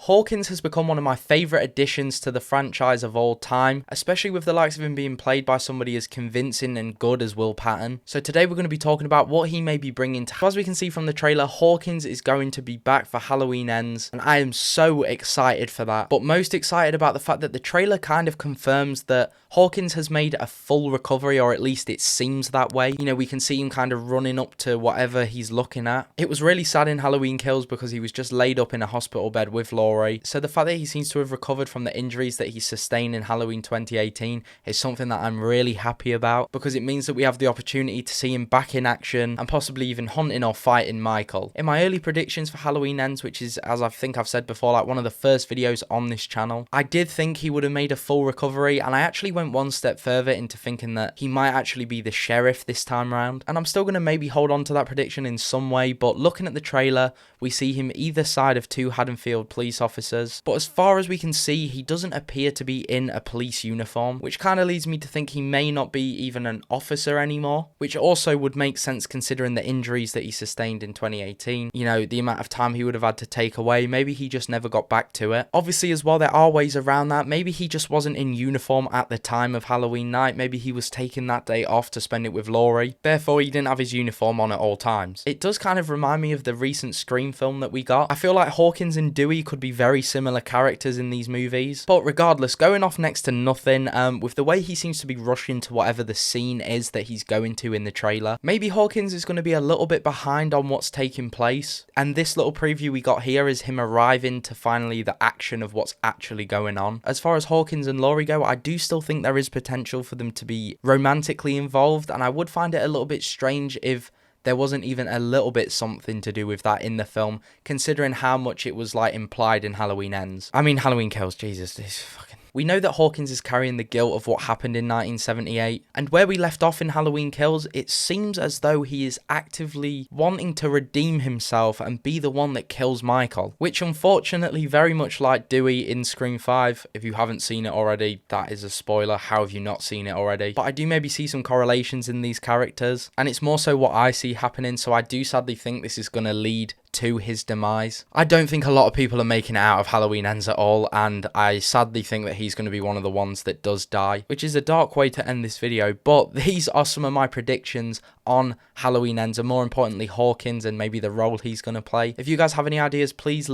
Hawkins has become one of my favourite additions to the franchise of all time, especially with the likes of him being played by somebody as convincing and good as Will Patton. So today we're going to be talking about what he may be bringing to. As we can see from the trailer, Hawkins is going to be back for Halloween Ends, and I am so excited for that. But most excited about the fact that the trailer kind of confirms that Hawkins has made a full recovery, or at least it seems that way. You know, we can see him kind of running up to whatever he's looking at. It was really sad in Halloween Kills because he was just laid up in a hospital bed with Laurie. So the fact that he seems to have recovered from the injuries that he sustained in Halloween 2018 is something that I'm really happy about, because it means that we have the opportunity to see him back in action and possibly even hunting or fighting Michael. In my early predictions for Halloween Ends, which is, as I think I've said before, like one of the first videos on this channel, I did think he would have made a full recovery, and I actually went one step further into thinking that he might actually be the sheriff this time round. And I'm still going to maybe hold on to that prediction in some way, but looking at the trailer, we see him either side of two Haddonfield police officers. But as far as we can see, he doesn't appear to be in a police uniform, which kind of leads me to think he may not be even an officer anymore, which also would make sense considering the injuries that he sustained in 2018. You know, the amount of time he would have had to take away. Maybe he just never got back to it. Obviously, as well, there are ways around that. Maybe he just wasn't in uniform at the time of Halloween night. Maybe he was taking that day off to spend it with Laurie. Therefore, he didn't have his uniform on at all times. It does kind of remind me of the recent Scream film that we got. I feel like Hawkins and Dewey could be very similar characters in these movies. But regardless, going off next to nothing, with the way he seems to be rushing to whatever the scene is that he's going to in the trailer, maybe Hawkins is going to be a little bit behind on what's taking place. And this little preview we got here is him arriving to finally the action of what's actually going on. As far as Hawkins and Laurie go, I do still think there is potential for them to be romantically involved, and I would find it a little bit strange if there wasn't even a little bit something to do with that in the film, considering how much it was like implied in Halloween Ends. I mean, Halloween Kills, Jesus, this fucking... We know that Hawkins is carrying the guilt of what happened in 1978, and where we left off in Halloween Kills, it seems as though he is actively wanting to redeem himself and be the one that kills Michael, which unfortunately, very much like Dewey in Scream 5, if you haven't seen it already, that is a spoiler. How have you not seen it already? But I do maybe see some correlations in these characters, and it's more so what I see happening, so I do sadly think this is going to lead to his demise. I don't think a lot of people are making it out of Halloween Ends at all, and I sadly think that he's going to be one of the ones that does die, which is a dark way to end this video. But these are some of my predictions on Halloween Ends, and more importantly Hawkins and maybe the role he's going to play. If you guys have any ideas, please